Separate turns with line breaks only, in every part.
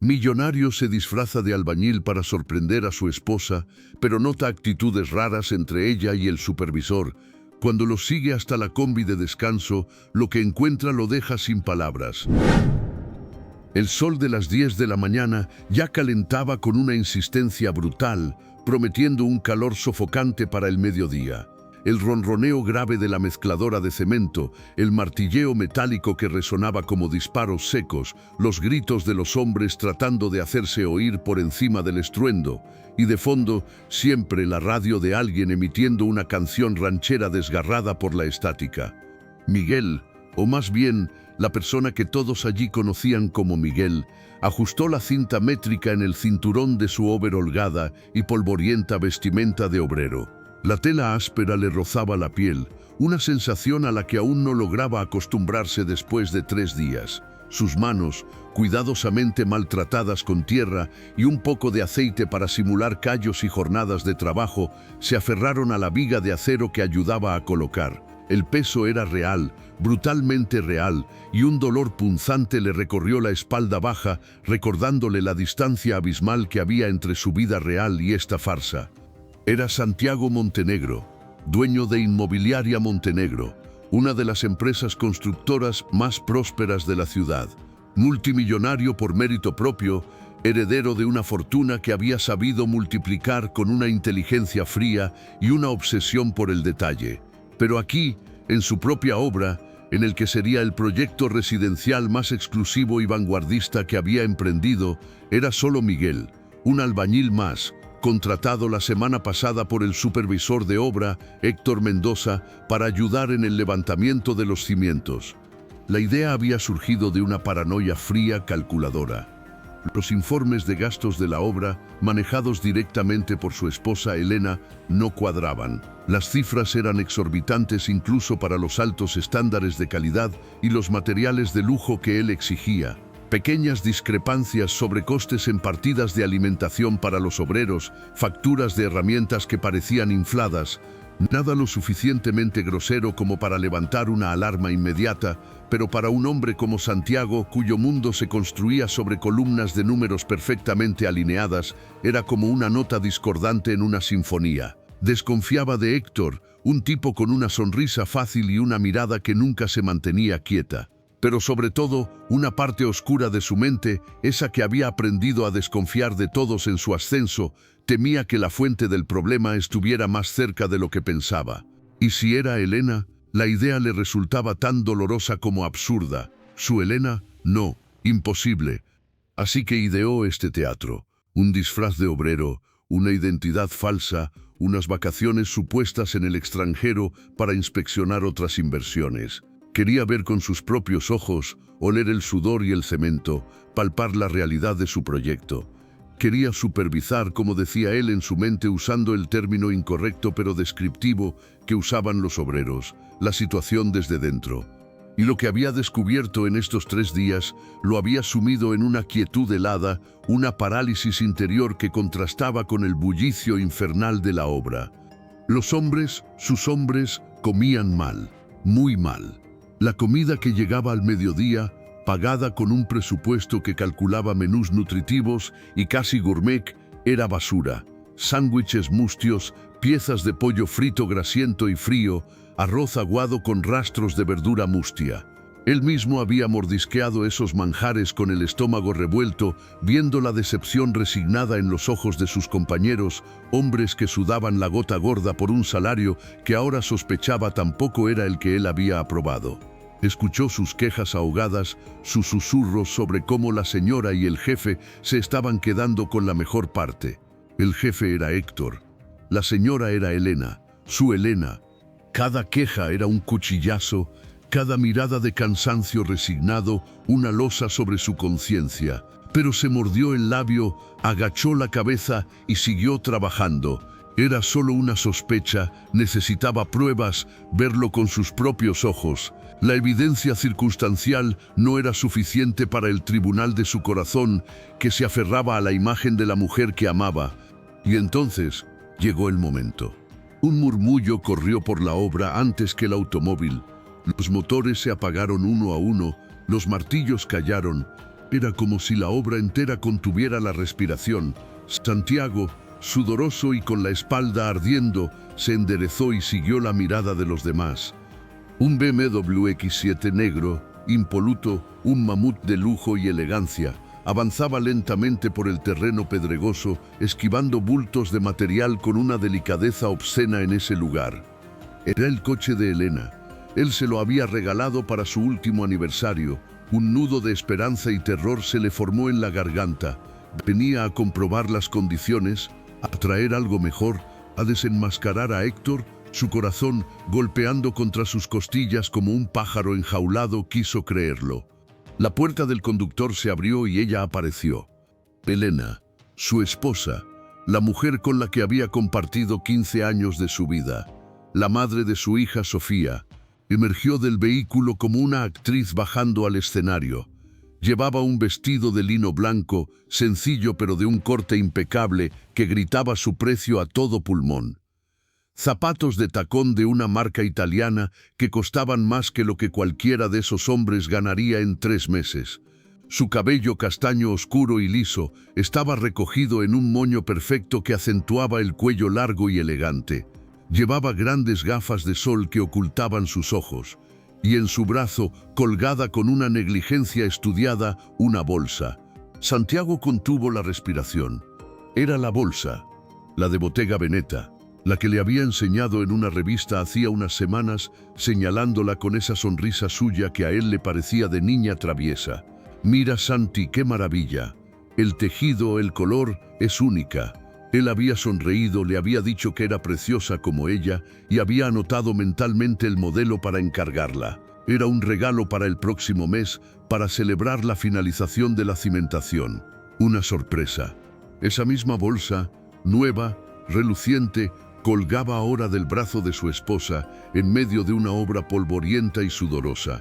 Millonario se disfraza de albañil para sorprender a su esposa, pero nota actitudes raras entre ella y el supervisor. Cuando lo sigue hasta la combi de descanso, lo que encuentra lo deja sin palabras. El sol de las 10 de la mañana ya calentaba con una insistencia brutal, prometiendo un calor sofocante para el mediodía. El ronroneo grave de la mezcladora de cemento, el martilleo metálico que resonaba como disparos secos, los gritos de los hombres tratando de hacerse oír por encima del estruendo, y de fondo, siempre la radio de alguien emitiendo una canción ranchera desgarrada por la estática. Miguel, o más bien, la persona que todos allí conocían como Miguel, ajustó la cinta métrica en el cinturón de su overholgada y polvorienta vestimenta de obrero. La tela áspera le rozaba la piel, una sensación a la que aún no lograba acostumbrarse después de 3 días. Sus manos, cuidadosamente maltratadas con tierra y un poco de aceite para simular callos y jornadas de trabajo, se aferraron a la viga de acero que ayudaba a colocar. El peso era real, brutalmente real, y un dolor punzante le recorrió la espalda baja, recordándole la distancia abismal que había entre su vida real y esta farsa. Era Santiago Montenegro, dueño de Inmobiliaria Montenegro, una de las empresas constructoras más prósperas de la ciudad. Multimillonario por mérito propio, heredero de una fortuna que había sabido multiplicar con una inteligencia fría y una obsesión por el detalle. Pero aquí, en su propia obra, en el que sería el proyecto residencial más exclusivo y vanguardista que había emprendido, era solo Miguel, un albañil más, contratado la semana pasada por el supervisor de obra, Héctor Mendoza, para ayudar en el levantamiento de los cimientos. La idea había surgido de una paranoia fría calculadora. Los informes de gastos de la obra, manejados directamente por su esposa Elena, no cuadraban. Las cifras eran exorbitantes incluso para los altos estándares de calidad y los materiales de lujo que él exigía. Pequeñas discrepancias sobre costes en partidas de alimentación para los obreros, facturas de herramientas que parecían infladas, nada lo suficientemente grosero como para levantar una alarma inmediata, pero para un hombre como Santiago, cuyo mundo se construía sobre columnas de números perfectamente alineadas, era como una nota discordante en una sinfonía. Desconfiaba de Héctor, un tipo con una sonrisa fácil y una mirada que nunca se mantenía quieta. Pero sobre todo, una parte oscura de su mente, esa que había aprendido a desconfiar de todos en su ascenso, temía que la fuente del problema estuviera más cerca de lo que pensaba. Y si era Elena, la idea le resultaba tan dolorosa como absurda. ¿Su Elena? No, imposible. Así que ideó este teatro, un disfraz de obrero, una identidad falsa, unas vacaciones supuestas en el extranjero para inspeccionar otras inversiones. Quería ver con sus propios ojos, oler el sudor y el cemento, palpar la realidad de su proyecto. Quería supervisar, como decía él en su mente usando el término incorrecto pero descriptivo que usaban los obreros, la situación desde dentro. Y lo que había descubierto en estos 3 días lo había sumido en una quietud helada, una parálisis interior que contrastaba con el bullicio infernal de la obra. Los hombres, sus hombres, comían mal, muy mal. La comida que llegaba al mediodía, pagada con un presupuesto que calculaba menús nutritivos y casi gourmet, era basura. Sándwiches mustios, piezas de pollo frito grasiento y frío, arroz aguado con rastros de verdura mustia. Él mismo había mordisqueado esos manjares con el estómago revuelto, viendo la decepción resignada en los ojos de sus compañeros, hombres que sudaban la gota gorda por un salario que ahora sospechaba tampoco era el que él había aprobado. Escuchó sus quejas ahogadas, sus susurros sobre cómo la señora y el jefe se estaban quedando con la mejor parte. El jefe era Héctor. La señora era Elena, su Elena. Cada queja era un cuchillazo, cada mirada de cansancio resignado, una losa sobre su conciencia. Pero se mordió el labio, agachó la cabeza y siguió trabajando. Era solo una sospecha, necesitaba pruebas, verlo con sus propios ojos. La evidencia circunstancial no era suficiente para el tribunal de su corazón, que se aferraba a la imagen de la mujer que amaba. Y entonces llegó el momento. Un murmullo corrió por la obra antes que el automóvil. Los motores se apagaron uno a uno, los martillos callaron. Era como si la obra entera contuviera la respiración. Santiago, sudoroso y con la espalda ardiendo, se enderezó y siguió la mirada de los demás. Un BMW X7 negro, impoluto, un mamut de lujo y elegancia, avanzaba lentamente por el terreno pedregoso, esquivando bultos de material con una delicadeza obscena en ese lugar. Era el coche de Elena. Él se lo había regalado para su último aniversario. Un nudo de esperanza y terror se le formó en la garganta. Venía a comprobar las condiciones, a traer algo mejor, a desenmascarar a Héctor. Su corazón, golpeando contra sus costillas como un pájaro enjaulado, quiso creerlo. La puerta del conductor se abrió y ella apareció. Elena, su esposa, la mujer con la que había compartido 15 años de su vida, la madre de su hija Sofía, emergió del vehículo como una actriz bajando al escenario. Llevaba un vestido de lino blanco, sencillo pero de un corte impecable, que gritaba su precio a todo pulmón. Zapatos de tacón de una marca italiana que costaban más que lo que cualquiera de esos hombres ganaría en 3 meses. Su cabello castaño oscuro y liso estaba recogido en un moño perfecto que acentuaba el cuello largo y elegante. Llevaba grandes gafas de sol que ocultaban sus ojos, y en su brazo, colgada con una negligencia estudiada, una bolsa. Santiago contuvo la respiración. Era la bolsa, la de Bottega Veneta, la que le había enseñado en una revista hacía unas semanas, señalándola con esa sonrisa suya que a él le parecía de niña traviesa. «Mira, Santi, qué maravilla. El tejido, el color, es única». Él había sonreído, le había dicho que era preciosa como ella y había anotado mentalmente el modelo para encargarla. Era un regalo para el próximo mes, para celebrar la finalización de la cimentación. Una sorpresa. Esa misma bolsa, nueva, reluciente, colgaba ahora del brazo de su esposa en medio de una obra polvorienta y sudorosa.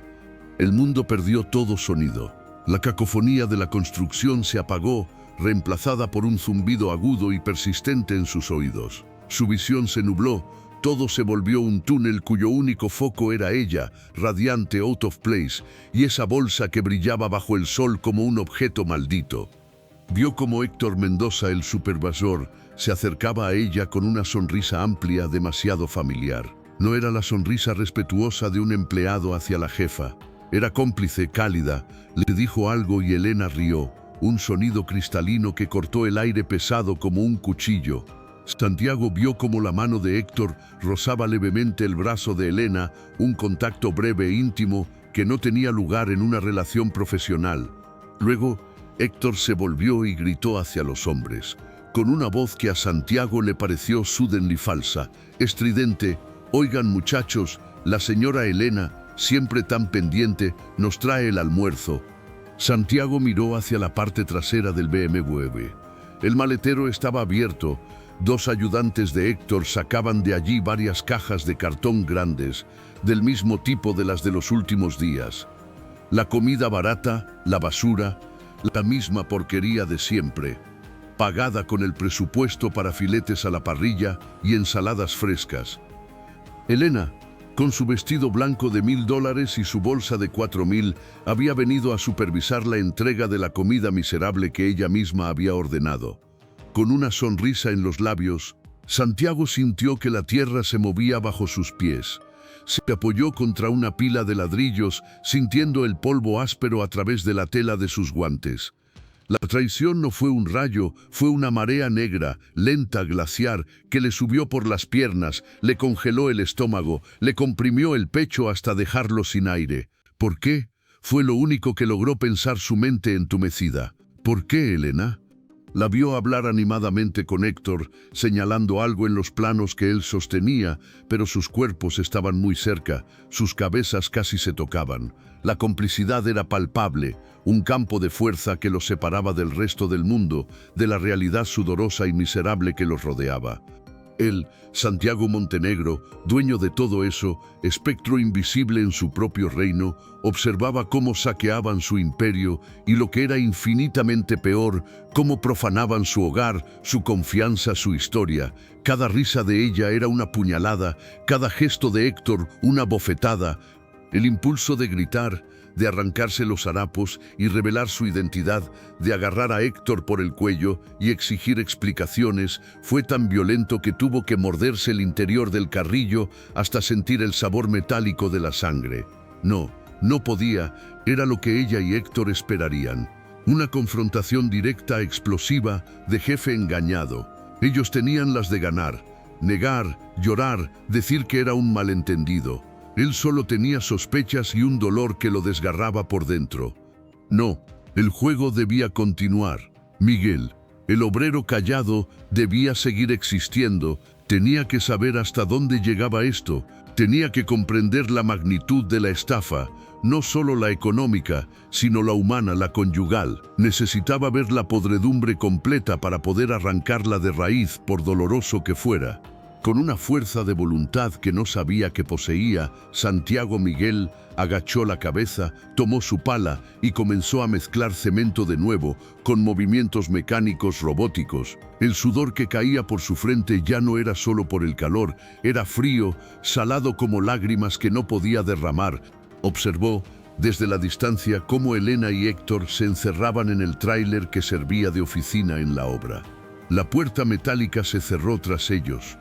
El mundo perdió todo sonido. La cacofonía de la construcción se apagó, reemplazada por un zumbido agudo y persistente en sus oídos. Su visión se nubló, todo se volvió un túnel cuyo único foco era ella, radiante out of place, y esa bolsa que brillaba bajo el sol como un objeto maldito. Vio como Héctor Mendoza, el supervisor, se acercaba a ella con una sonrisa amplia, demasiado familiar. No era la sonrisa respetuosa de un empleado hacia la jefa. Era cómplice, cálida. Le dijo algo y Elena rió. Un sonido cristalino que cortó el aire pesado como un cuchillo. Santiago vio como la mano de Héctor rozaba levemente el brazo de Elena, un contacto breve e íntimo que no tenía lugar en una relación profesional. Luego, Héctor se volvió y gritó hacia los hombres, con una voz que a Santiago le pareció suddenly falsa, estridente: «Oigan, muchachos, la señora Elena, siempre tan pendiente, nos trae el almuerzo». Santiago miró hacia la parte trasera del BMW. El maletero estaba abierto. 2 ayudantes de Héctor sacaban de allí varias cajas de cartón grandes, del mismo tipo de las de los últimos días. La comida barata, la basura, la misma porquería de siempre, pagada con el presupuesto para filetes a la parrilla y ensaladas frescas. Elena, con su vestido blanco de $1000 y su bolsa de 4000, había venido a supervisar la entrega de la comida miserable que ella misma había ordenado. Con una sonrisa en los labios, Santiago sintió que la tierra se movía bajo sus pies. Se apoyó contra una pila de ladrillos, sintiendo el polvo áspero a través de la tela de sus guantes. La traición no fue un rayo, fue una marea negra, lenta, glaciar, que le subió por las piernas, le congeló el estómago, le comprimió el pecho hasta dejarlo sin aire. ¿Por qué? Fue lo único que logró pensar su mente entumecida. ¿Por qué, Elena? La vio hablar animadamente con Héctor, señalando algo en los planos que él sostenía, pero sus cuerpos estaban muy cerca, sus cabezas casi se tocaban. La complicidad era palpable, un campo de fuerza que los separaba del resto del mundo, de la realidad sudorosa y miserable que los rodeaba. Él, Santiago Montenegro, dueño de todo eso, espectro invisible en su propio reino, observaba cómo saqueaban su imperio y, lo que era infinitamente peor, cómo profanaban su hogar, su confianza, su historia. Cada risa de ella era una puñalada, cada gesto de Héctor una bofetada. El impulso de gritar, de arrancarse los harapos y revelar su identidad, de agarrar a Héctor por el cuello y exigir explicaciones, fue tan violento que tuvo que morderse el interior del carrillo hasta sentir el sabor metálico de la sangre. No podía, era lo que ella y Héctor esperarían. Una confrontación directa, explosiva, de jefe engañado. Ellos tenían las de ganar. Negar, llorar, decir que era un malentendido. Él solo tenía sospechas y un dolor que lo desgarraba por dentro. No, el juego debía continuar. Miguel, el obrero callado, debía seguir existiendo. Tenía que saber hasta dónde llegaba esto. Tenía que comprender la magnitud de la estafa, no solo la económica, sino la humana, la conyugal. Necesitaba ver la podredumbre completa para poder arrancarla de raíz, por doloroso que fuera. Con una fuerza de voluntad que no sabía que poseía, Santiago Miguel agachó la cabeza, tomó su pala y comenzó a mezclar cemento de nuevo, con movimientos mecánicos robóticos. El sudor que caía por su frente ya no era solo por el calor, era frío, salado como lágrimas que no podía derramar. Observó desde la distancia cómo Elena y Héctor se encerraban en el tráiler que servía de oficina en la obra. La puerta metálica se cerró tras ellos.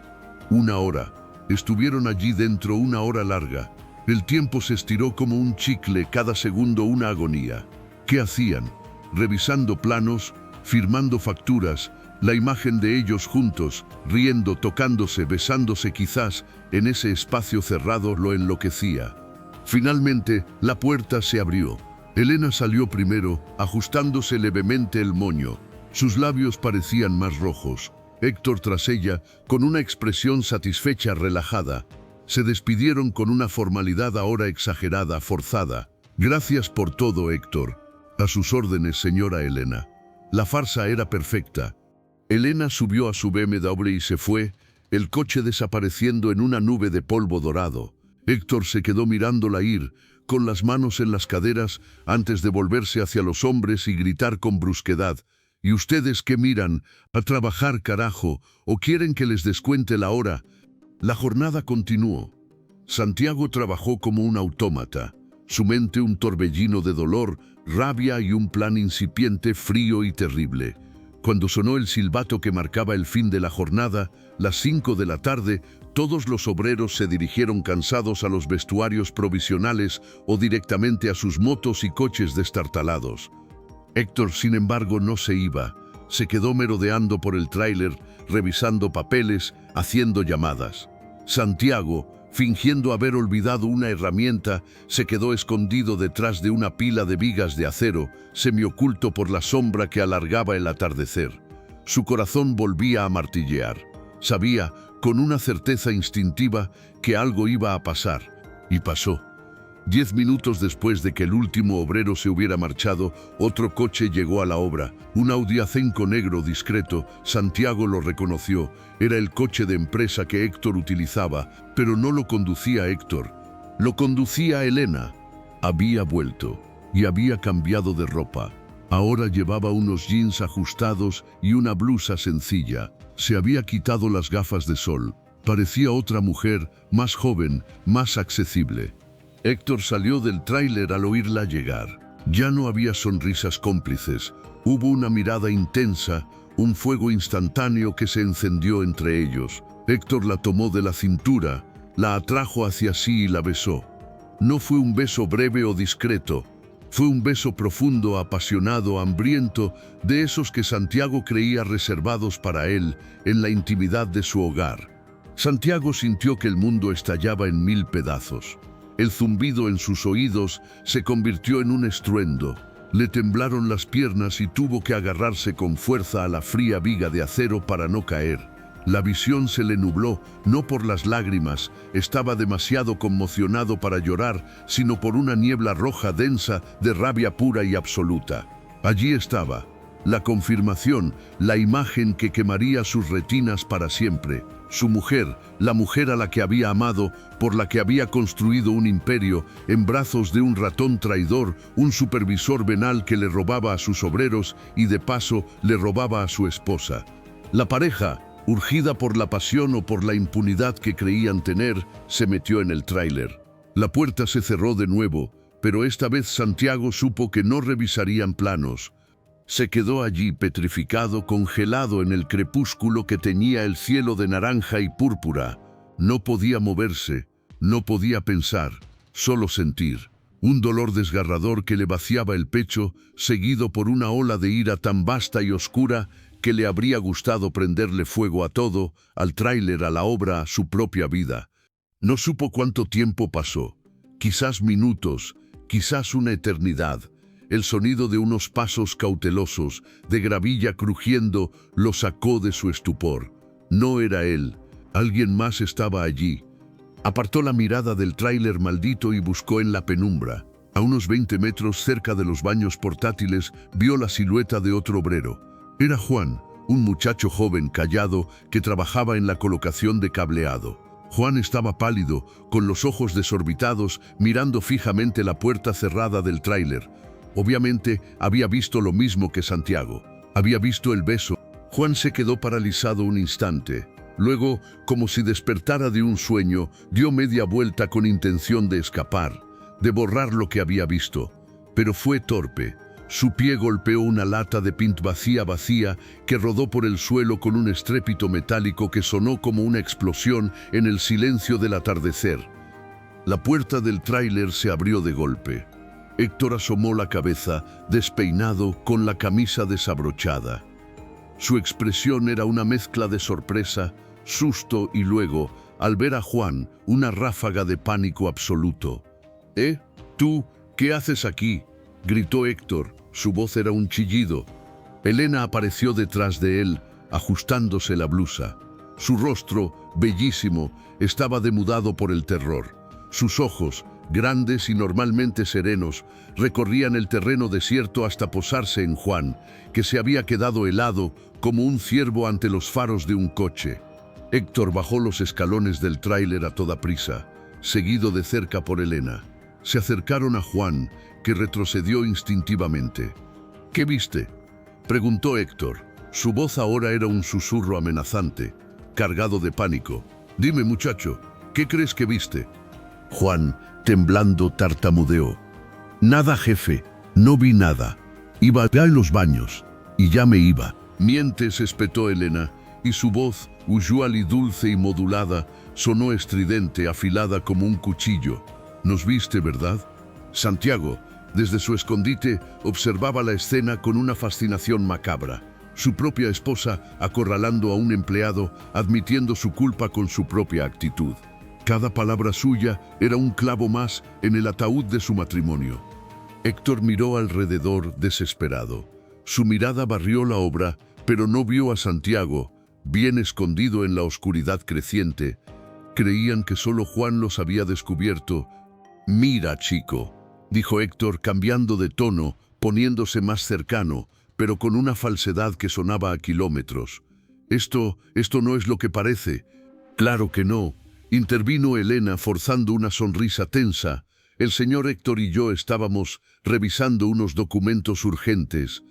1 hora. Estuvieron allí dentro 1 hora larga. El tiempo se estiró como un chicle, cada segundo una agonía. ¿Qué hacían? Revisando planos, firmando facturas, la imagen de ellos juntos, riendo, tocándose, besándose quizás, en ese espacio cerrado lo enloquecía. Finalmente, la puerta se abrió. Elena salió primero, ajustándose levemente el moño. Sus labios parecían más rojos. Héctor tras ella, con una expresión satisfecha, relajada. Se despidieron con una formalidad ahora exagerada, forzada. Gracias por todo, Héctor. A sus órdenes, señora Elena. La farsa era perfecta. Elena subió a su BMW y se fue, el coche desapareciendo en una nube de polvo dorado. Héctor se quedó mirándola ir, con las manos en las caderas, antes de volverse hacia los hombres y gritar con brusquedad: ¿Y ustedes qué miran? A trabajar, carajo, ¿o quieren que les descuente la hora? La jornada continuó. Santiago trabajó como un autómata, su mente un torbellino de dolor, rabia y un plan incipiente, frío y terrible. Cuando sonó el silbato que marcaba el fin de la jornada, las 5 de la tarde, todos los obreros se dirigieron cansados a los vestuarios provisionales o directamente a sus motos y coches destartalados. Héctor, sin embargo, no se iba. Se quedó merodeando por el tráiler, revisando papeles, haciendo llamadas. Santiago, fingiendo haber olvidado una herramienta, se quedó escondido detrás de una pila de vigas de acero, semioculto por la sombra que alargaba el atardecer. Su corazón volvía a martillear. Sabía, con una certeza instintiva, que algo iba a pasar. Y pasó. 10 minutos después de que el último obrero se hubiera marchado, otro coche llegó a la obra. Un Audi A5 negro discreto. Santiago lo reconoció. Era el coche de empresa que Héctor utilizaba, pero no lo conducía Héctor. Lo conducía Elena. Había vuelto y había cambiado de ropa. Ahora llevaba unos jeans ajustados y una blusa sencilla. Se había quitado las gafas de sol. Parecía otra mujer, más joven, más accesible. Héctor salió del tráiler al oírla llegar. Ya no había sonrisas cómplices. Hubo una mirada intensa, un fuego instantáneo que se encendió entre ellos. Héctor la tomó de la cintura, la atrajo hacia sí y la besó. No fue un beso breve o discreto. Fue un beso profundo, apasionado, hambriento, de esos que Santiago creía reservados para él en la intimidad de su hogar. Santiago sintió que el mundo estallaba en 1000 pedazos. El zumbido en sus oídos se convirtió en un estruendo. Le temblaron las piernas y tuvo que agarrarse con fuerza a la fría viga de acero para no caer. La visión se le nubló, no por las lágrimas, estaba demasiado conmocionado para llorar, sino por una niebla roja densa de rabia pura y absoluta. Allí estaba, la confirmación, la imagen que quemaría sus retinas para siempre. Su mujer, la mujer a la que había amado, por la que había construido un imperio, en brazos de un ratón traidor, un supervisor venal que le robaba a sus obreros y de paso le robaba a su esposa. La pareja, urgida por la pasión o por la impunidad que creían tener, se metió en el tráiler. La puerta se cerró de nuevo. pero esta vez Santiago supo que no revisarían planos. Se quedó allí petrificado, congelado en el crepúsculo que teñía el cielo de naranja y púrpura. No podía moverse, no podía pensar, solo sentir. Un dolor desgarrador que le vaciaba el pecho, seguido por una ola de ira tan vasta y oscura que le habría gustado prenderle fuego a todo, al tráiler, a la obra, a su propia vida. No supo cuánto tiempo pasó, quizás minutos, quizás una eternidad. El sonido de unos pasos cautelosos, de gravilla crujiendo, lo sacó de su estupor. No era él, alguien más estaba allí. Apartó la mirada del tráiler maldito y buscó en la penumbra. A unos 20 metros cerca de los baños portátiles, vio la silueta de otro obrero. Era Juan, un muchacho joven callado que trabajaba en la colocación de cableado. Juan estaba pálido, con los ojos desorbitados, mirando fijamente la puerta cerrada del tráiler. Obviamente, había visto lo mismo que Santiago. Había visto el beso. Juan se quedó paralizado un instante. Luego, como si despertara de un sueño, dio media vuelta con intención de escapar, de borrar lo que había visto. Pero fue torpe. Su pie golpeó una lata de pint vacía que rodó por el suelo con un estrépito metálico que sonó como una explosión en el silencio del atardecer. La puerta del tráiler se abrió de golpe. Héctor asomó la cabeza, despeinado, con la camisa desabrochada. Su expresión era una mezcla de sorpresa, susto y luego, al ver a Juan, una ráfaga de pánico absoluto. ¿Tú, qué haces aquí?, gritó Héctor. Su voz era un chillido. Elena apareció detrás de él, ajustándose la blusa. Su rostro, bellísimo, estaba demudado por el terror. Sus ojos, grandes y normalmente serenos, recorrían el terreno desierto hasta posarse en Juan, que se había quedado helado como un ciervo ante los faros de un coche. Héctor bajó los escalones del tráiler a toda prisa, seguido de cerca por Elena. Se acercaron a Juan, que retrocedió instintivamente. ¿Qué viste?, preguntó Héctor. Su voz ahora era un susurro amenazante, cargado de pánico. Dime, muchacho, ¿qué crees que viste? Juan, temblando, tartamudeó. Nada, jefe, no vi nada. Iba ya en los baños, y ya me iba. Mientes, espetó Elena, y su voz, usual y dulce y modulada, sonó estridente, afilada como un cuchillo. Nos viste, ¿verdad? Santiago, desde su escondite, observaba la escena con una fascinación macabra. Su propia esposa acorralando a un empleado, admitiendo su culpa con su propia actitud. Cada palabra suya era un clavo más en el ataúd de su matrimonio. Héctor miró alrededor desesperado. Su mirada barrió la obra, pero no vio a Santiago, bien escondido en la oscuridad creciente. Creían que solo Juan los había descubierto. Mira, chico, dijo Héctor, cambiando de tono, poniéndose más cercano, pero con una falsedad que sonaba a kilómetros. Esto no es lo que parece. Claro que no, intervino Elena forzando una sonrisa tensa. El señor Héctor y yo estábamos revisando unos documentos urgentes,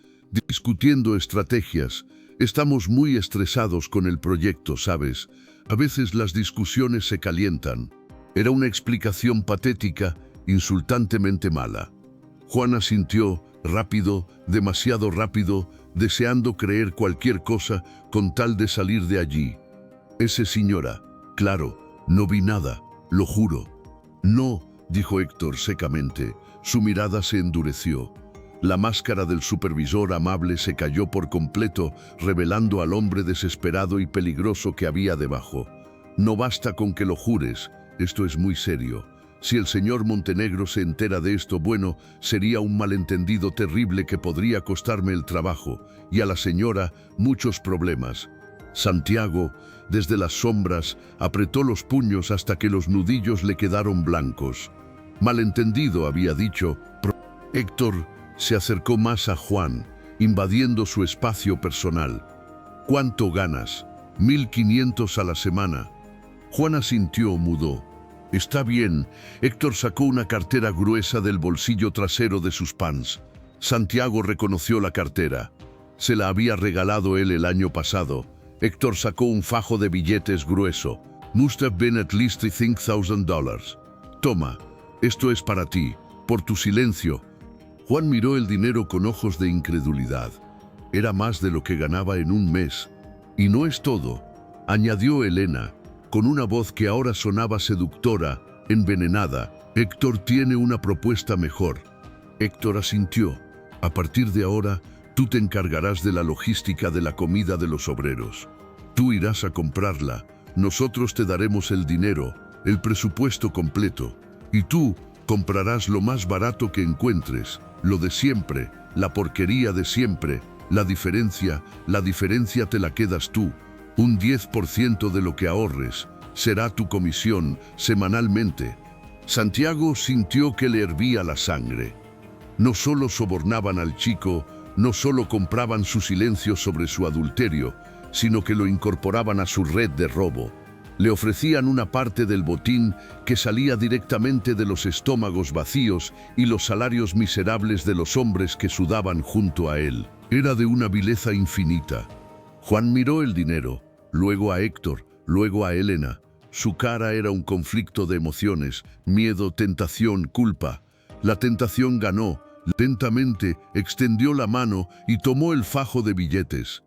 discutiendo estrategias. Estamos muy estresados con el proyecto, ¿sabes? A veces las discusiones se calientan. Era una explicación patética, insultantemente mala. Juan asintió, rápido, demasiado rápido, deseando creer cualquier cosa con tal de salir de allí. Señora, claro, no vi nada, lo juro. No, dijo Héctor secamente. Su mirada se endureció. La máscara del supervisor amable se cayó por completo, revelando al hombre desesperado y peligroso que había debajo. No basta con que lo jures, esto es muy serio. Si el señor Montenegro se entera de esto, bueno, sería un malentendido terrible que podría costarme el trabajo, y a la señora muchos problemas. Santiago, desde las sombras, apretó los puños hasta que los nudillos le quedaron blancos. Malentendido, había dicho. Héctor se acercó más a Juan, invadiendo su espacio personal. ¿Cuánto ganas? 1.500 a la semana. Juan asintió, mudó. Está bien. Héctor sacó una cartera gruesa del bolsillo trasero de sus pants. Santiago reconoció la cartera. Se la había regalado él el año pasado. Héctor sacó un fajo de billetes grueso. Must have been at least $3,000. Toma, esto es para ti. por tu silencio. Juan miró el dinero con ojos de incredulidad. Era más de lo que ganaba en un mes. Y no es todo, añadió Elena, con una voz que ahora sonaba seductora, envenenada. Héctor tiene una propuesta mejor. Héctor asintió. A partir de ahora, tú te encargarás de la logística de la comida de los obreros. Tú irás a comprarla. Nosotros te daremos el dinero, el presupuesto completo. Y tú comprarás lo más barato que encuentres, lo de siempre, la porquería de siempre. La diferencia te la quedas tú. Un 10% de lo que ahorres será tu comisión semanalmente. Santiago sintió que le hervía la sangre. No solo sobornaban al chico, no solo compraban su silencio sobre su adulterio, sino que lo incorporaban a su red de robo. Le ofrecían una parte del botín que salía directamente de los estómagos vacíos y los salarios miserables de los hombres que sudaban junto a él. Era de una vileza infinita. Juan miró el dinero, luego a Héctor, luego a Elena. Su cara era un conflicto de emociones, miedo, tentación, culpa. La tentación ganó. Lentamente extendió la mano y tomó el fajo de billetes.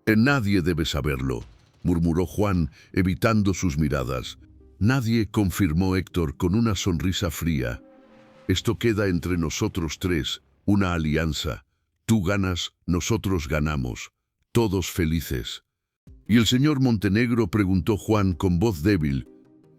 «Nadie debe saberlo», murmuró Juan, evitando sus miradas. «Nadie», confirmó Héctor con una sonrisa fría. «Esto queda entre nosotros tres, una alianza. Tú ganas, nosotros ganamos. Todos felices». «¿Y el señor Montenegro?», preguntó Juan con voz débil.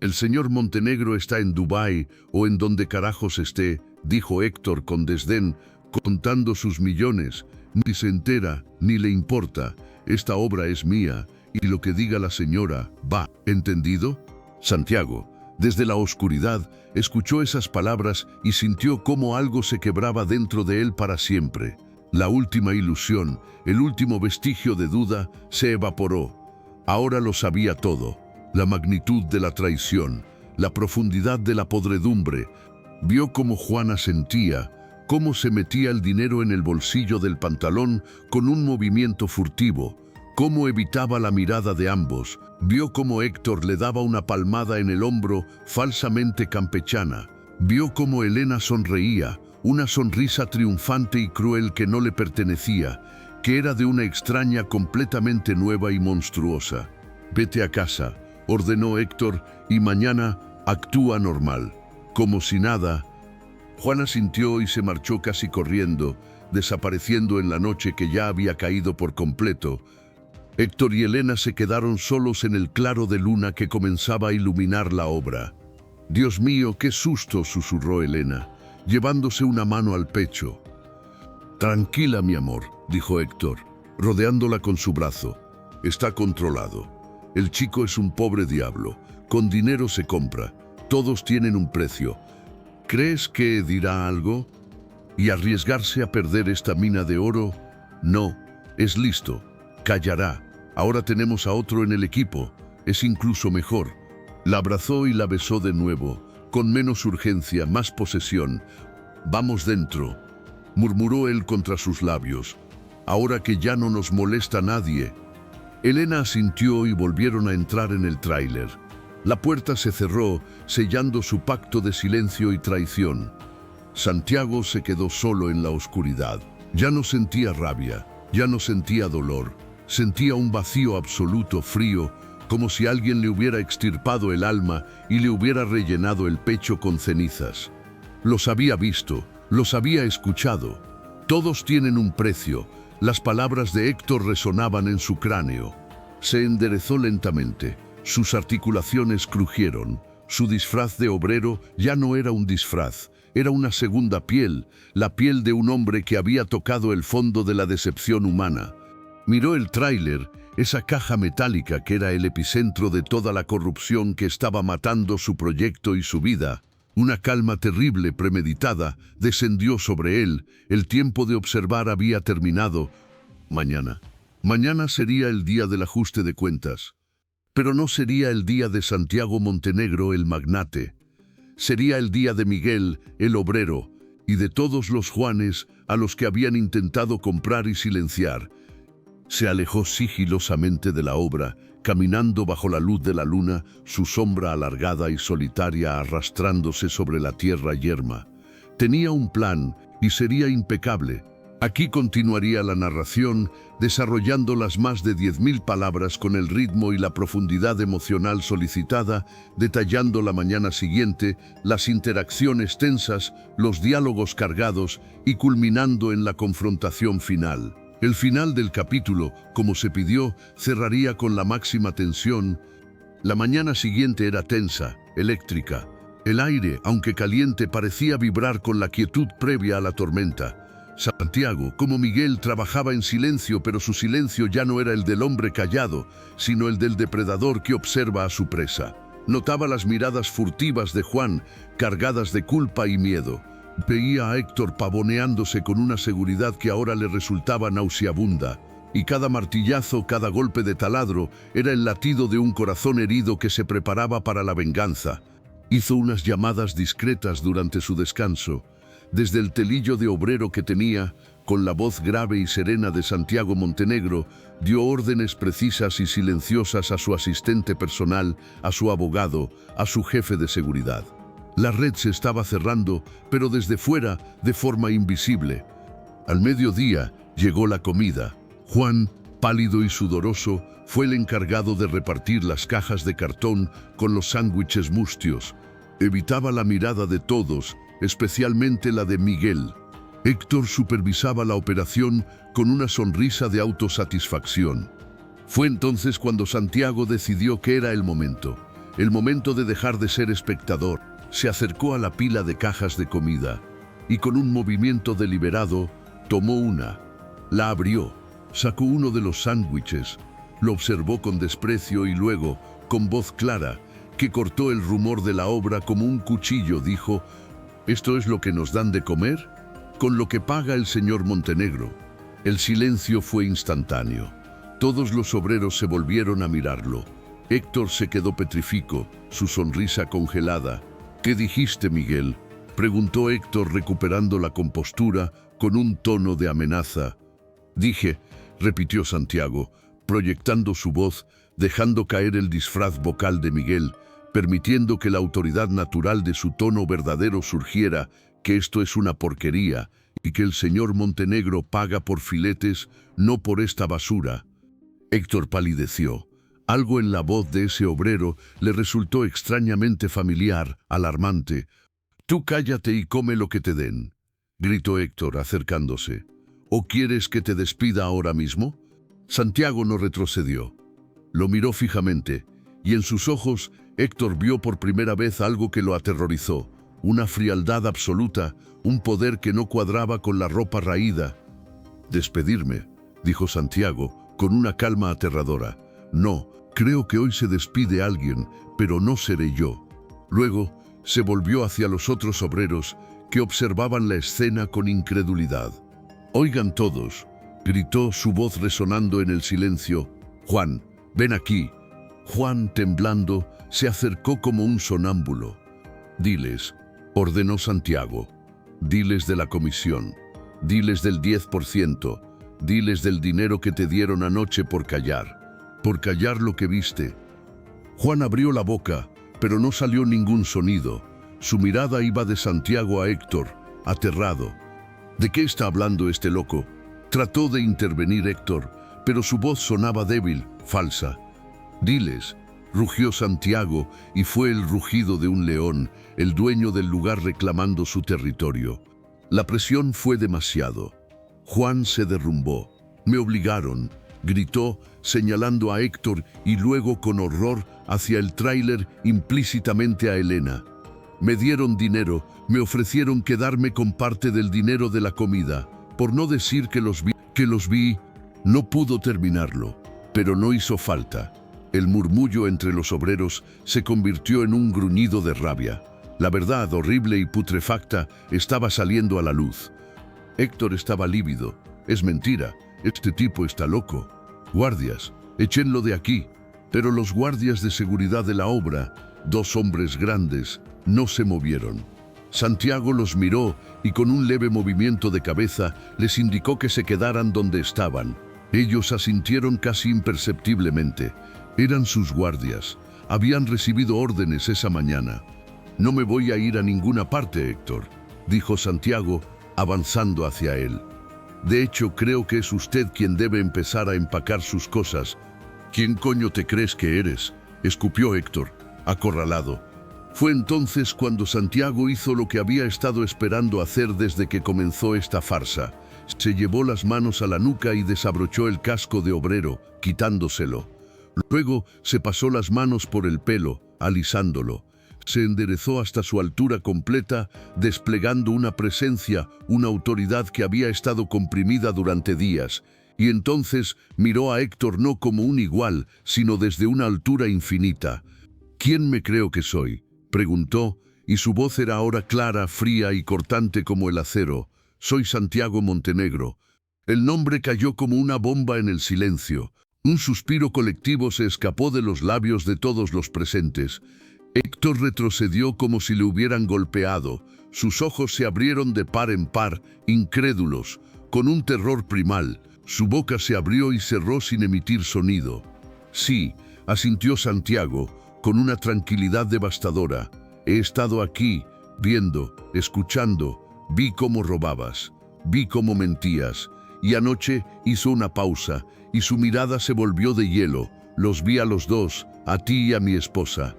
«El señor Montenegro está en Dubái o en donde carajos esté», dijo Héctor con desdén, contando sus millones. «Ni se entera, ni le importa. Esta obra es mía, y lo que diga la señora, va. ¿Entendido?». Santiago, desde la oscuridad, escuchó esas palabras y sintió cómo algo se quebraba dentro de él para siempre. La última ilusión, el último vestigio de duda, se evaporó. Ahora lo sabía todo. La magnitud de la traición, la profundidad de la podredumbre. Vio cómo Juana sentía, cómo se metía el dinero en el bolsillo del pantalón con un movimiento furtivo, cómo evitaba la mirada de ambos. Vio cómo Héctor le daba una palmada en el hombro falsamente campechana. Vio cómo Elena sonreía, una sonrisa triunfante y cruel que no le pertenecía, que era de una extraña completamente nueva y monstruosa. «Vete a casa», ordenó Héctor, «y mañana actúa normal». Como si nada, Juana sintió y se marchó casi corriendo, desapareciendo en la noche que ya había caído por completo. Héctor y Elena se quedaron solos en el claro de luna que comenzaba a iluminar la obra. «Dios mío, qué susto», susurró Elena, llevándose una mano al pecho. «Tranquila, mi amor», dijo Héctor, rodeándola con su brazo. «Está controlado. El chico es un pobre diablo. Con dinero se compra. Todos tienen un precio. ¿Crees que dirá algo? ¿Y arriesgarse a perder esta mina de oro? No, es listo. Callará. Ahora tenemos a otro en el equipo. Es incluso mejor». La abrazó y la besó de nuevo, con menos urgencia, más posesión. «Vamos dentro», murmuró él contra sus labios. «Ahora que ya no nos molesta nadie». Elena asintió y volvieron a entrar en el tráiler. La puerta se cerró, sellando su pacto de silencio y traición. Santiago se quedó solo en la oscuridad. Ya no sentía rabia, ya no sentía dolor. Sentía un vacío absoluto, frío, como si alguien le hubiera extirpado el alma y le hubiera rellenado el pecho con cenizas. Los había visto, los había escuchado. Todos tienen un precio. Las palabras de Héctor resonaban en su cráneo. Se enderezó lentamente. Sus articulaciones crujieron. Su disfraz de obrero ya no era un disfraz, era una segunda piel, la piel de un hombre que había tocado el fondo de la decepción humana. Miró el tráiler, esa caja metálica que era el epicentro de toda la corrupción que estaba matando su proyecto y su vida. Una calma terrible, premeditada, descendió sobre él. El tiempo de observar había terminado. Mañana sería el día del ajuste de cuentas. Pero no sería el día de Santiago Montenegro, el magnate. Sería el día de Miguel, el obrero, y de todos los Juanes a los que habían intentado comprar y silenciar. Se alejó sigilosamente de la obra, caminando bajo la luz de la luna, su sombra alargada y solitaria arrastrándose sobre la tierra yerma. Tenía un plan y sería impecable. Aquí continuaría la narración, desarrollando las más de 10.000 palabras con el ritmo y la profundidad emocional solicitada, detallando la mañana siguiente, las interacciones tensas, los diálogos cargados y culminando en la confrontación final. El final del capítulo, como se pidió, cerraría con la máxima tensión. La mañana siguiente era tensa, eléctrica. El aire, aunque caliente, parecía vibrar con la quietud previa a la tormenta. Santiago, como Miguel, trabajaba en silencio, pero su silencio ya no era el del hombre callado, sino el del depredador que observa a su presa. Notaba las miradas furtivas de Juan, cargadas de culpa y miedo. Veía a Héctor pavoneándose con una seguridad que ahora le resultaba nauseabunda. Y cada martillazo, cada golpe de taladro, era el latido de un corazón herido que se preparaba para la venganza. Hizo unas llamadas discretas durante su descanso. Desde el telillo de obrero que tenía, con la voz grave y serena de Santiago Montenegro, dio órdenes precisas y silenciosas a su asistente personal, a su abogado, a su jefe de seguridad. La red se estaba cerrando, pero desde fuera, de forma invisible. Al mediodía llegó la comida. Juan, pálido y sudoroso, fue el encargado de repartir las cajas de cartón con los sándwiches mustios. Evitaba la mirada de todos, especialmente la de Miguel. Héctor supervisaba la operación con una sonrisa de autosatisfacción. Fue entonces cuando Santiago decidió que era el momento de dejar de ser espectador. Se acercó a la pila de cajas de comida y con un movimiento deliberado tomó una. La abrió, sacó uno de los sándwiches, lo observó con desprecio y luego, con voz clara, que cortó el rumor de la obra como un cuchillo, dijo: ¿Esto es lo que nos dan de comer? Con lo que paga el señor Montenegro. El silencio fue instantáneo. Todos los obreros se volvieron a mirarlo. Héctor se quedó petrifico, su sonrisa congelada. ¿Qué dijiste, Miguel?, preguntó Héctor, recuperando la compostura con un tono de amenaza. Dije, repitió Santiago, proyectando su voz, dejando caer el disfraz vocal de Miguel, permitiendo que la autoridad natural de su tono verdadero surgiera, que esto es una porquería y que el señor Montenegro paga por filetes, no por esta basura. Héctor palideció. Algo en la voz de ese obrero le resultó extrañamente familiar, alarmante. «Tú cállate y come lo que te den», gritó Héctor, acercándose. «¿O quieres que te despida ahora mismo?» Santiago no retrocedió. Lo miró fijamente, y en sus ojos Héctor vio por primera vez algo que lo aterrorizó, una frialdad absoluta, un poder que no cuadraba con la ropa raída. «Despedirme», dijo Santiago, con una calma aterradora. «No, creo que hoy se despide alguien, pero no seré yo». Luego se volvió hacia los otros obreros que observaban la escena con incredulidad. «Oigan todos», gritó, su voz resonando en el silencio. «Juan, ven aquí». Juan, temblando, se acercó como un sonámbulo. «Diles», ordenó Santiago, «diles de la comisión, diles del 10%, diles del dinero que te dieron anoche por callar lo que viste». Juan abrió la boca, pero no salió ningún sonido. Su mirada iba de Santiago a Héctor, aterrado. «¿De qué está hablando este loco?», trató de intervenir Héctor, pero su voz sonaba débil, falsa. «Diles», rugió Santiago, y fue el rugido de un león, el dueño del lugar reclamando su territorio. La presión fue demasiado. Juan se derrumbó. «Me obligaron», gritó, señalando a Héctor y luego con horror hacia el tráiler, implícitamente a Elena. «Me dieron dinero, me ofrecieron quedarme con parte del dinero de la comida, por no decir que los vi». No pudo terminarlo, pero no hizo falta. El murmullo entre los obreros se convirtió en un gruñido de rabia. La verdad, horrible y putrefacta, estaba saliendo a la luz. Héctor estaba lívido. «Es mentira, este tipo está loco. Guardias, échenlo de aquí». Pero los guardias de seguridad de la obra, 2 hombres grandes, no se movieron. Santiago los miró y con un leve movimiento de cabeza les indicó que se quedaran donde estaban. Ellos asintieron casi imperceptiblemente. Eran sus guardias. Habían recibido órdenes esa mañana. «No me voy a ir a ninguna parte, Héctor», dijo Santiago, avanzando hacia él. De hecho, creo que es usted quien debe empezar a empacar sus cosas. ¿Quién coño te crees que eres?, escupió Héctor, acorralado. Fue entonces cuando Santiago hizo lo que había estado esperando hacer desde que comenzó esta farsa. Se llevó las manos a la nuca y desabrochó el casco de obrero, quitándoselo. Luego se pasó las manos por el pelo, alisándolo. Se enderezó hasta su altura completa, desplegando una presencia, una autoridad que había estado comprimida durante días. Y entonces miró a Héctor no como un igual, sino desde una altura infinita. ¿Quién me creo que soy?, preguntó, y su voz era ahora clara, fría y cortante como el acero. Soy Santiago Montenegro. El nombre cayó como una bomba en el silencio. Un suspiro colectivo se escapó de los labios de todos los presentes. Héctor retrocedió como si le hubieran golpeado. Sus ojos se abrieron de par en par, incrédulos, con un terror primal. Su boca se abrió y cerró sin emitir sonido. Sí, asintió Santiago, con una tranquilidad devastadora. He estado aquí, viendo, escuchando. Vi cómo robabas, vi cómo mentías. Y anoche hizo una pausa, y su mirada se volvió de hielo. Los vi a los dos, a ti y a mi esposa.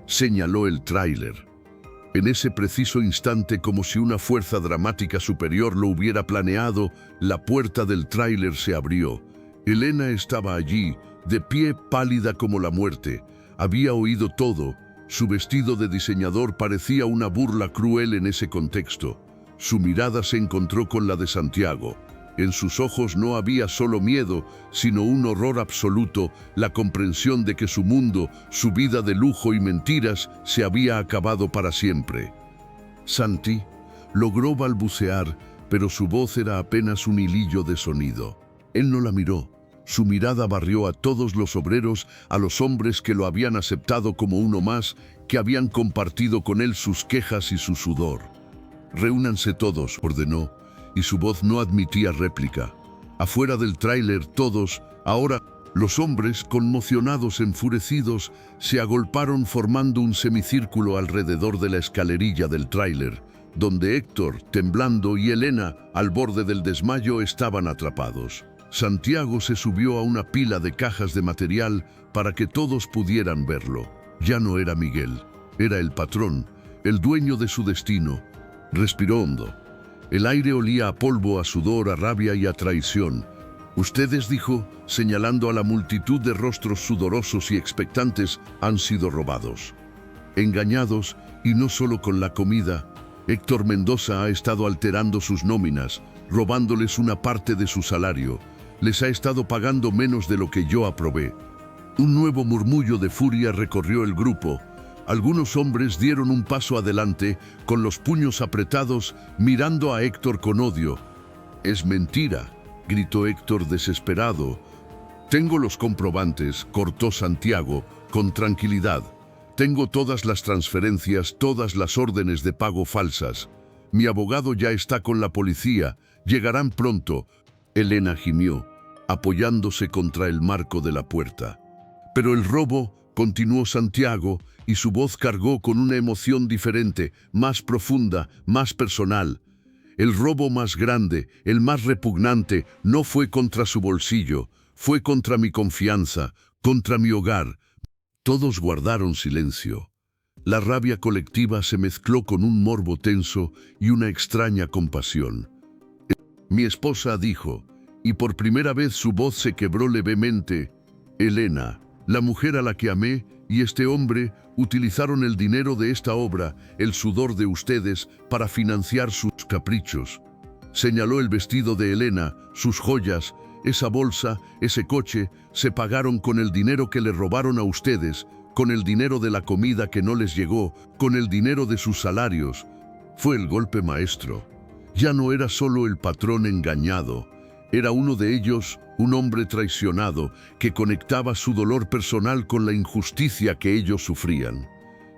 Señaló el tráiler. En ese preciso instante, como si una fuerza dramática superior lo hubiera planeado, la puerta del tráiler se abrió. Elena estaba allí, de pie, pálida como la muerte. Había oído todo. Su vestido de diseñador parecía una burla cruel en ese contexto. Su mirada se encontró con la de Santiago. En sus ojos no había solo miedo, sino un horror absoluto, la comprensión de que su mundo, su vida de lujo y mentiras, se había acabado para siempre. Santi logró balbucear, pero su voz era apenas un hilillo de sonido. Él no la miró. Su mirada barrió a todos los obreros, a los hombres que lo habían aceptado como uno más, que habían compartido con él sus quejas y su sudor. «Reúnanse todos», ordenó, y su voz no admitía réplica. Afuera del tráiler todos, ahora, los hombres, conmocionados, enfurecidos, se agolparon formando un semicírculo alrededor de la escalerilla del tráiler, donde Héctor, temblando, y Elena, al borde del desmayo, estaban atrapados. Santiago se subió a una pila de cajas de material para que todos pudieran verlo. Ya no era Miguel, era el patrón, el dueño de su destino. Respiró hondo. El aire olía a polvo, a sudor, a rabia y a traición. «Ustedes», dijo, señalando a la multitud de rostros sudorosos y expectantes, «han sido robados. Engañados, y no solo con la comida. Héctor Mendoza ha estado alterando sus nóminas, robándoles una parte de su salario. Les ha estado pagando menos de lo que yo aprobé». Un nuevo murmullo de furia recorrió el grupo. Algunos hombres dieron un paso adelante, con los puños apretados, mirando a Héctor con odio. «Es mentira», gritó Héctor desesperado. «Tengo los comprobantes», cortó Santiago, con tranquilidad. «Tengo todas las transferencias, todas las órdenes de pago falsas. Mi abogado ya está con la policía. Llegarán pronto». Elena gimió, apoyándose contra el marco de la puerta. «Pero el robo», continuó Santiago, y su voz cargó con una emoción diferente, más profunda, más personal. «El robo más grande, el más repugnante, no fue contra su bolsillo, fue contra mi confianza, contra mi hogar». Todos guardaron silencio. La rabia colectiva se mezcló con un morbo tenso y una extraña compasión. «Mi esposa», dijo, y por primera vez su voz se quebró levemente. «Elena, la mujer a la que amé, y este hombre utilizaron el dinero de esta obra, el sudor de ustedes, para financiar sus caprichos». Señaló el vestido de Elena, sus joyas, esa bolsa, ese coche, se pagaron con el dinero que le robaron a ustedes, con el dinero de la comida que no les llegó, con el dinero de sus salarios. Fue el golpe maestro. Ya no era solo el patrón engañado, era uno de ellos, un hombre traicionado, que conectaba su dolor personal con la injusticia que ellos sufrían.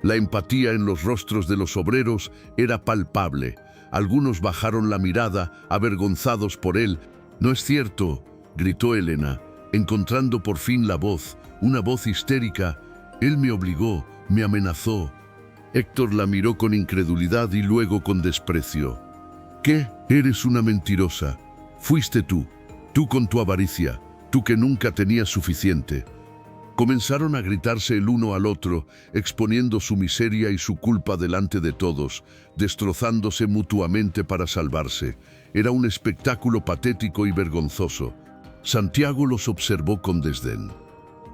La empatía en los rostros de los obreros era palpable. Algunos bajaron la mirada, avergonzados por él. «No es cierto», gritó Elena, encontrando por fin la voz, una voz histérica. «Él me obligó, me amenazó». Héctor la miró con incredulidad y luego con desprecio. ¿Qué? Eres una mentirosa. Fuiste tú con tu avaricia, tú que nunca tenías suficiente. Comenzaron a gritarse el uno al otro, exponiendo su miseria y su culpa delante de todos, destrozándose mutuamente para salvarse. Era un espectáculo patético y vergonzoso. Santiago los observó con desdén.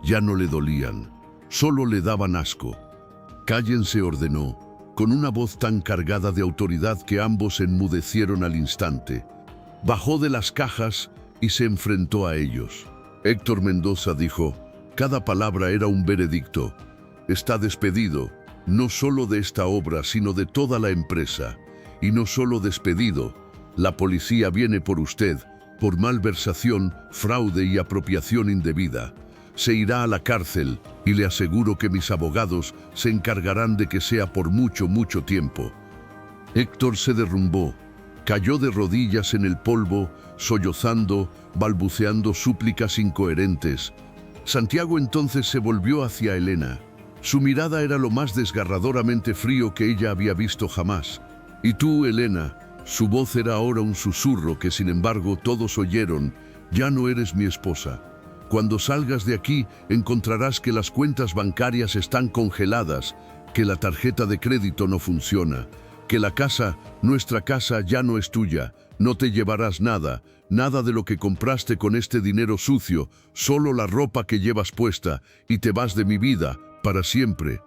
Ya no le dolían, solo le daban asco. «Cállense», ordenó, con una voz tan cargada de autoridad que ambos enmudecieron al instante. Bajó de las cajas y se enfrentó a ellos. Héctor Mendoza dijo: «Cada palabra era un veredicto. Está despedido, no solo de esta obra, sino de toda la empresa. Y no solo despedido, la policía viene por usted, por malversación, fraude y apropiación indebida. Se irá a la cárcel y le aseguro que mis abogados se encargarán de que sea por mucho, mucho tiempo». Héctor se derrumbó, cayó de rodillas en el polvo, sollozando, balbuceando súplicas incoherentes. Santiago entonces se volvió hacia Elena. Su mirada era lo más desgarradoramente frío que ella había visto jamás. «¿Y tú, Elena?». Su voz era ahora un susurro que, sin embargo, todos oyeron. «Ya no eres mi esposa. Cuando salgas de aquí, encontrarás que las cuentas bancarias están congeladas, que la tarjeta de crédito no funciona, que la casa, nuestra casa, ya no es tuya. No te llevarás nada, nada de lo que compraste con este dinero sucio, solo la ropa que llevas puesta, y te vas de mi vida, para siempre».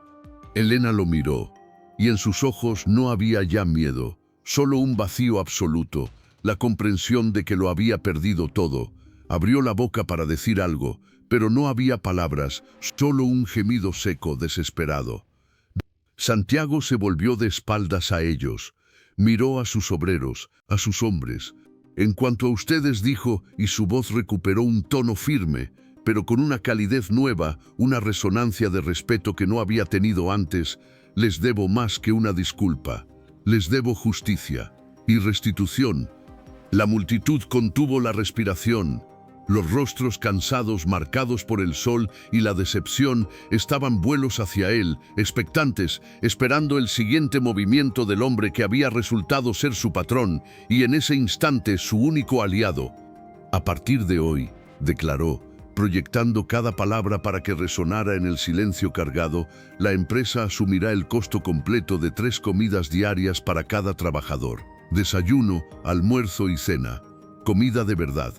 Elena lo miró, y en sus ojos no había ya miedo, solo un vacío absoluto, la comprensión de que lo había perdido todo. Abrió la boca para decir algo, pero no había palabras, solo un gemido seco, desesperado. Santiago se volvió de espaldas a ellos. Miró a sus obreros, a sus hombres. «En cuanto a ustedes», dijo, y su voz recuperó un tono firme, pero con una calidez nueva, una resonancia de respeto que no había tenido antes, «les debo más que una disculpa. Les debo justicia y restitución». La multitud contuvo la respiración. Los rostros cansados, marcados por el sol y la decepción, estaban vuelos hacia él, expectantes, esperando el siguiente movimiento del hombre que había resultado ser su patrón y en ese instante su único aliado. «A partir de hoy», declaró, proyectando cada palabra para que resonara en el silencio cargado, «la empresa asumirá el costo completo de 3 comidas diarias para cada trabajador. Desayuno, almuerzo y cena. Comida de verdad.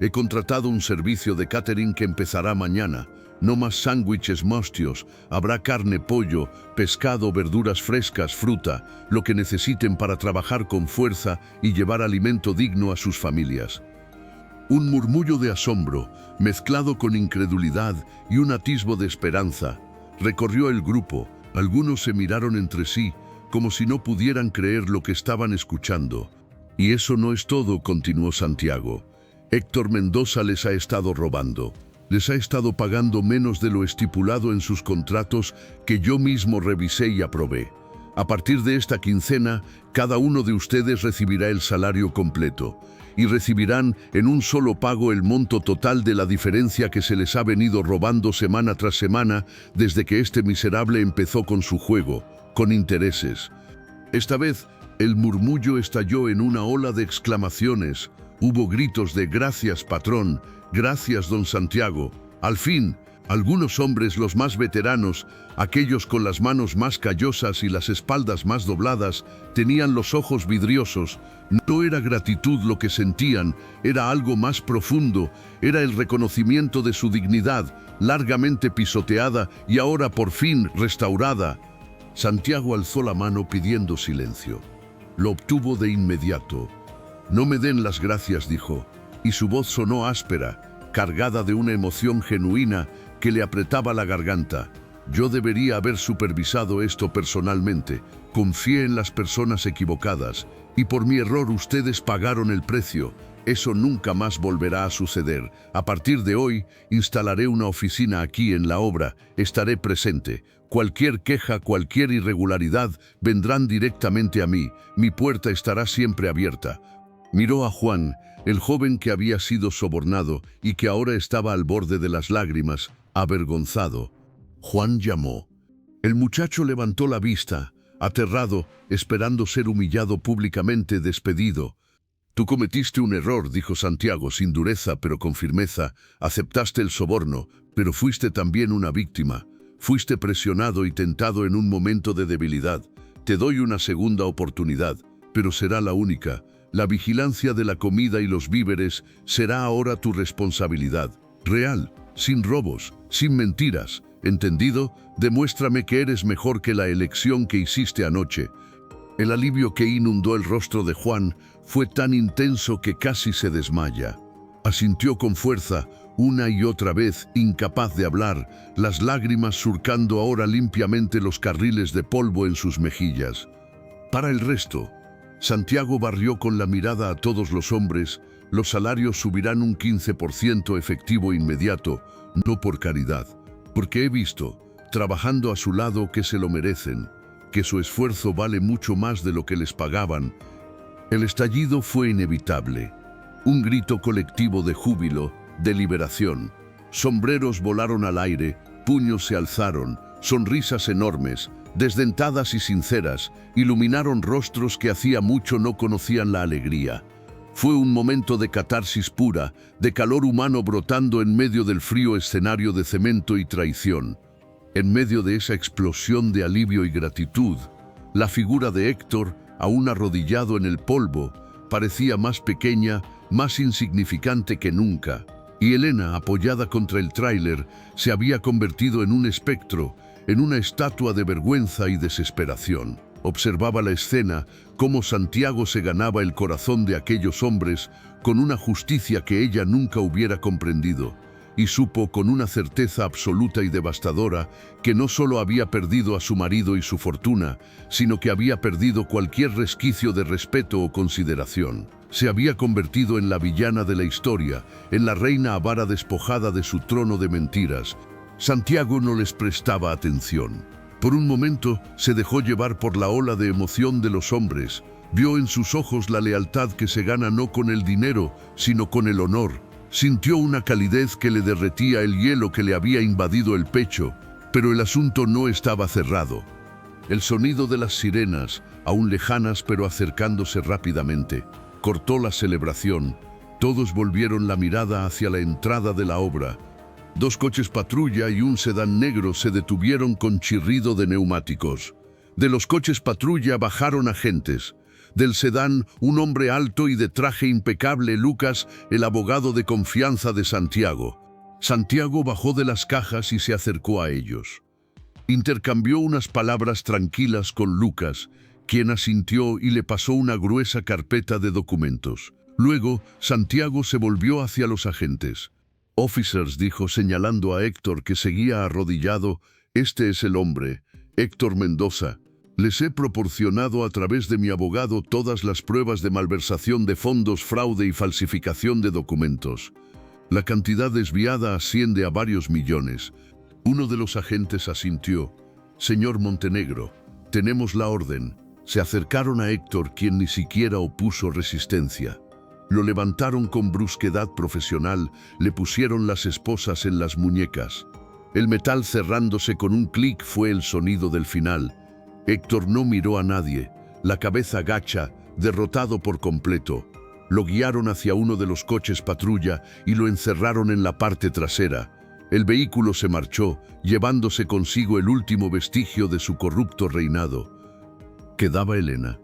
He contratado un servicio de catering que empezará mañana. No más sándwiches mustios. Habrá carne, pollo, pescado, verduras frescas, fruta, lo que necesiten para trabajar con fuerza y llevar alimento digno a sus familias». Un murmullo de asombro, mezclado con incredulidad y un atisbo de esperanza, recorrió el grupo. Algunos se miraron entre sí, como si no pudieran creer lo que estaban escuchando. «Y eso no es todo», continuó Santiago. «Héctor Mendoza les ha estado robando. Les ha estado pagando menos de lo estipulado en sus contratos que yo mismo revisé y aprobé. A partir de esta quincena, cada uno de ustedes recibirá el salario completo y recibirán en un solo pago el monto total de la diferencia que se les ha venido robando semana tras semana desde que este miserable empezó con su juego, con intereses». Esta vez, el murmullo estalló en una ola de exclamaciones. Hubo gritos de «Gracias, patrón», «Gracias, don Santiago». Al fin, algunos hombres, los más veteranos, aquellos con las manos más callosas y las espaldas más dobladas, tenían los ojos vidriosos. No era gratitud lo que sentían, era algo más profundo, era el reconocimiento de su dignidad, largamente pisoteada y ahora por fin restaurada. Santiago alzó la mano pidiendo silencio. Lo obtuvo de inmediato. «No me den las gracias», dijo, y su voz sonó áspera, cargada de una emoción genuina que le apretaba la garganta. «Yo debería haber supervisado esto personalmente. Confié en las personas equivocadas, y por mi error ustedes pagaron el precio. Eso nunca más volverá a suceder. A partir de hoy, instalaré una oficina aquí en la obra. Estaré presente. Cualquier queja, cualquier irregularidad, vendrán directamente a mí. Mi puerta estará siempre abierta». Miró a Juan, el joven que había sido sobornado y que ahora estaba al borde de las lágrimas, avergonzado. Juan llamó. El muchacho levantó la vista, aterrado, esperando ser humillado públicamente, despedido. Tú cometiste un error, dijo Santiago, sin dureza pero con firmeza. Aceptaste el soborno, pero fuiste también una víctima. Fuiste presionado y tentado en un momento de debilidad. Te doy una segunda oportunidad, pero será la única. La vigilancia de la comida y los víveres será ahora tu responsabilidad. Real, sin robos, sin mentiras. ¿Entendido? Demuéstrame que eres mejor que la elección que hiciste anoche. El alivio que inundó el rostro de Juan fue tan intenso que casi se desmaya. Asintió con fuerza, una y otra vez, incapaz de hablar, las lágrimas surcando ahora limpiamente los carriles de polvo en sus mejillas. Para el resto, Santiago barrió con la mirada a todos los hombres. Los salarios subirán un 15% efectivo inmediato, no por caridad, porque he visto, trabajando a su lado, que se lo merecen, que su esfuerzo vale mucho más de lo que les pagaban. El estallido fue inevitable. Un grito colectivo de júbilo, de liberación. Sombreros volaron al aire, puños se alzaron, sonrisas enormes, desdentadas y sinceras, iluminaron rostros que hacía mucho no conocían la alegría. Fue un momento de catarsis pura, de calor humano brotando en medio del frío escenario de cemento y traición. En medio de esa explosión de alivio y gratitud, la figura de Héctor, aún arrodillado en el polvo, parecía más pequeña, más insignificante que nunca. Y Elena, apoyada contra el tráiler, se había convertido en un espectro, en una estatua de vergüenza y desesperación. Observaba la escena, cómo Santiago se ganaba el corazón de aquellos hombres con una justicia que ella nunca hubiera comprendido, y supo con una certeza absoluta y devastadora que no solo había perdido a su marido y su fortuna, sino que había perdido cualquier resquicio de respeto o consideración. Se había convertido en la villana de la historia, en la reina avara despojada de su trono de mentiras. Santiago no les prestaba atención. Por un momento se dejó llevar por la ola de emoción de los hombres. Vio en sus ojos la lealtad que se gana no con el dinero, sino con el honor. Sintió una calidez que le derretía el hielo que le había invadido el pecho, pero el asunto no estaba cerrado. El sonido de las sirenas, aún lejanas pero acercándose rápidamente, cortó la celebración. Todos volvieron la mirada hacia la entrada de la obra. 2 coches patrulla y un sedán negro se detuvieron con chirrido de neumáticos. De los coches patrulla bajaron agentes. Del sedán, un hombre alto y de traje impecable, Lucas, el abogado de confianza de Santiago. Santiago bajó de las cajas y se acercó a ellos. Intercambió unas palabras tranquilas con Lucas, quien asintió y le pasó una gruesa carpeta de documentos. Luego, Santiago se volvió hacia los agentes. «Officers», dijo señalando a Héctor, que seguía arrodillado, «este es el hombre, Héctor Mendoza. Les he proporcionado a través de mi abogado todas las pruebas de malversación de fondos, fraude y falsificación de documentos. La cantidad desviada asciende a varios millones». Uno de los agentes asintió. «Señor Montenegro, tenemos la orden». Se acercaron a Héctor, quien ni siquiera opuso resistencia. Lo levantaron con brusquedad profesional, le pusieron las esposas en las muñecas. El metal cerrándose con un clic fue el sonido del final. Héctor no miró a nadie, la cabeza gacha, derrotado por completo. Lo guiaron hacia uno de los coches patrulla y lo encerraron en la parte trasera. El vehículo se marchó, llevándose consigo el último vestigio de su corrupto reinado. Quedaba Elena.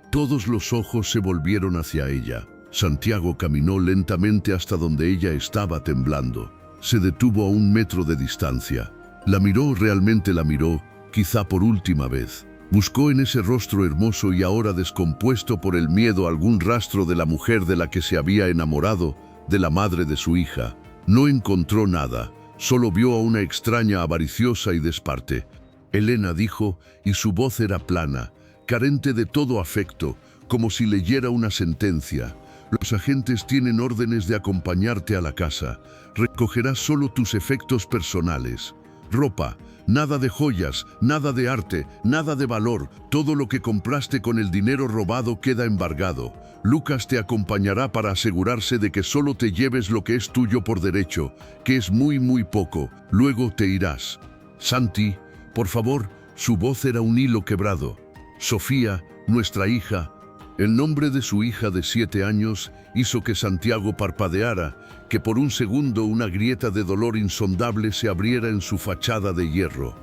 Todos los ojos se volvieron hacia ella. Santiago caminó lentamente hasta donde ella estaba temblando. Se detuvo a 1 metro de distancia. La miró, realmente la miró, quizá por última vez. Buscó en ese rostro hermoso y ahora descompuesto por el miedo algún rastro de la mujer de la que se había enamorado, de la madre de su hija. No encontró nada, solo vio a una extraña avariciosa y desparte. Elena, dijo, y su voz era plana, carente de todo afecto, como si leyera una sentencia. Los agentes tienen órdenes de acompañarte a la casa. Recogerás solo tus efectos personales. Ropa, nada de joyas, nada de arte, nada de valor. Todo lo que compraste con el dinero robado queda embargado. Lucas te acompañará para asegurarse de que solo te lleves lo que es tuyo por derecho, que es muy poco. Luego te irás. Santi, por favor». Su voz era un hilo quebrado. Sofía, nuestra hija. El nombre de su hija de 7 años hizo que Santiago parpadeara, que por un segundo una grieta de dolor insondable se abriera en su fachada de hierro.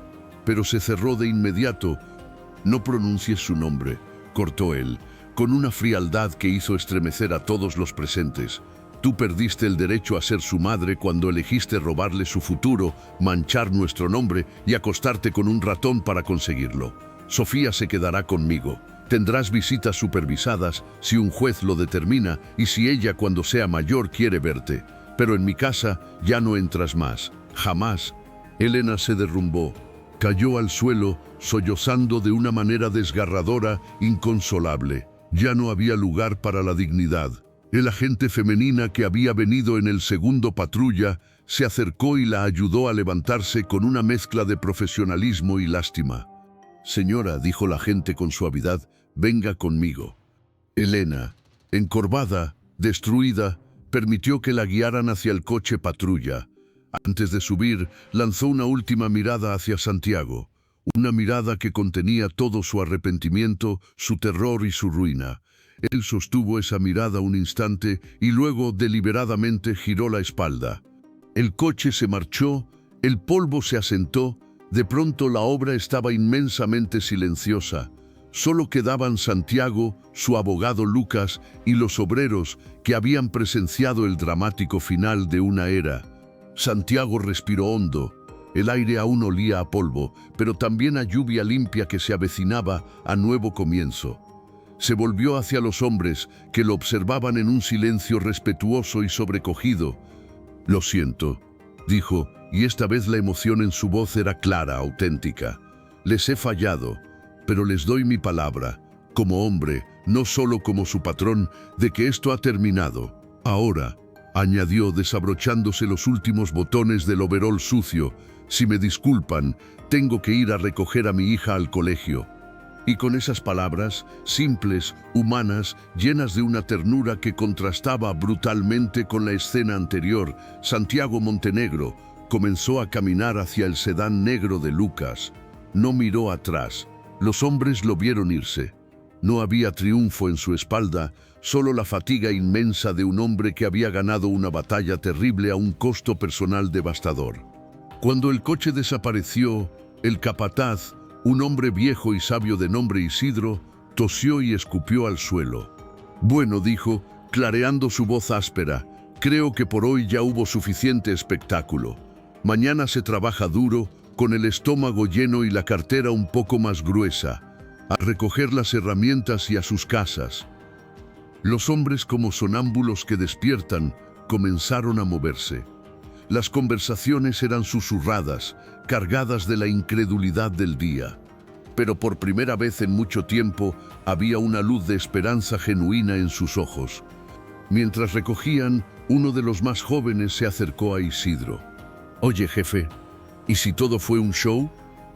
Pero se cerró de inmediato. No pronuncies su nombre, cortó él, con una frialdad que hizo estremecer a todos los presentes. Tú perdiste el derecho a ser su madre cuando elegiste robarle su futuro, manchar nuestro nombre y acostarte con un ratón para conseguirlo. Sofía se quedará conmigo. Tendrás visitas supervisadas si un juez lo determina y si ella cuando sea mayor quiere verte. Pero en mi casa ya no entras más. Jamás. Elena se derrumbó. Cayó al suelo, sollozando de una manera desgarradora, inconsolable. Ya no había lugar para la dignidad. El agente femenina que había venido en el segundo patrulla se acercó y la ayudó a levantarse con una mezcla de profesionalismo y lástima. Señora, dijo la agente con suavidad, venga conmigo. Elena, encorvada, destruida, permitió que la guiaran hacia el coche patrulla. Antes de subir, lanzó una última mirada hacia Santiago, una mirada que contenía todo su arrepentimiento, su terror y su ruina. Él sostuvo esa mirada un instante y luego deliberadamente giró la espalda. El coche se marchó, el polvo se asentó, de pronto la obra estaba inmensamente silenciosa. Solo quedaban Santiago, su abogado Lucas y los obreros que habían presenciado el dramático final de una era. Santiago respiró hondo. El aire aún olía a polvo, pero también a lluvia limpia que se avecinaba a nuevo comienzo. Se volvió hacia los hombres que lo observaban en un silencio respetuoso y sobrecogido. Lo siento, dijo, y esta vez la emoción en su voz era clara, auténtica. Les he fallado, pero les doy mi palabra, como hombre, no solo como su patrón, de que esto ha terminado. Ahora, añadió desabrochándose los últimos botones del overol sucio, si me disculpan, tengo que ir a recoger a mi hija al colegio. Y con esas palabras, simples, humanas, llenas de una ternura que contrastaba brutalmente con la escena anterior, Santiago Montenegro comenzó a caminar hacia el sedán negro de Lucas. No miró atrás. Los hombres lo vieron irse. No había triunfo en su espalda, solo la fatiga inmensa de un hombre que había ganado una batalla terrible a un costo personal devastador. Cuando el coche desapareció, el capataz, un hombre viejo y sabio de nombre Isidro, tosió y escupió al suelo. Bueno, dijo, clareando su voz áspera, creo que por hoy ya hubo suficiente espectáculo. Mañana se trabaja duro, con el estómago lleno y la cartera un poco más gruesa, a recoger las herramientas y a sus casas. Los hombres, como sonámbulos que despiertan, comenzaron a moverse. Las conversaciones eran susurradas, cargadas de la incredulidad del día. Pero por primera vez en mucho tiempo había una luz de esperanza genuina en sus ojos. Mientras recogían, uno de los más jóvenes se acercó a Isidro. Oye, jefe, ¿y si todo fue un show?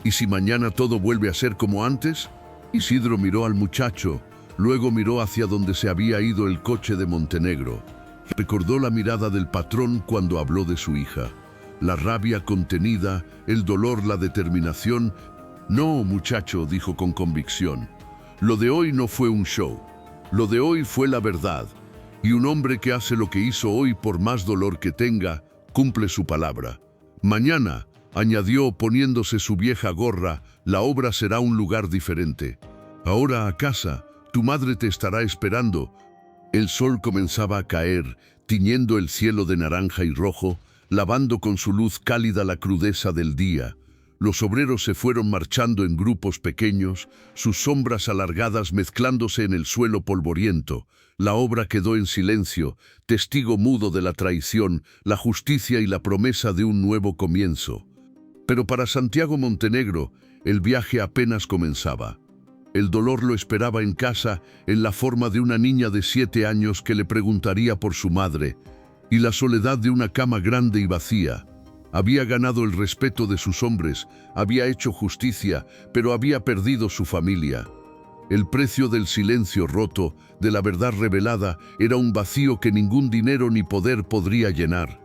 ¿Y si mañana todo vuelve a ser como antes? Isidro miró al muchacho, luego miró hacia donde se había ido el coche de Montenegro. Recordó la mirada del patrón cuando habló de su hija. La rabia contenida, el dolor, la determinación. No, muchacho, dijo con convicción. Lo de hoy no fue un show. Lo de hoy fue la verdad. Y un hombre que hace lo que hizo hoy por más dolor que tenga, cumple su palabra. Mañana, añadió poniéndose su vieja gorra, la obra será un lugar diferente. Ahora a casa, tu madre te estará esperando. El sol comenzaba a caer, tiñendo el cielo de naranja y rojo, lavando con su luz cálida la crudeza del día. Los obreros se fueron marchando en grupos pequeños, sus sombras alargadas mezclándose en el suelo polvoriento. La obra quedó en silencio, testigo mudo de la traición, la justicia y la promesa de un nuevo comienzo. Pero para Santiago Montenegro, el viaje apenas comenzaba. El dolor lo esperaba en casa, en la forma de una niña de 7 años que le preguntaría por su madre, y la soledad de una cama grande y vacía. Había ganado el respeto de sus hombres, había hecho justicia, pero había perdido su familia. El precio del silencio roto, de la verdad revelada, era un vacío que ningún dinero ni poder podría llenar.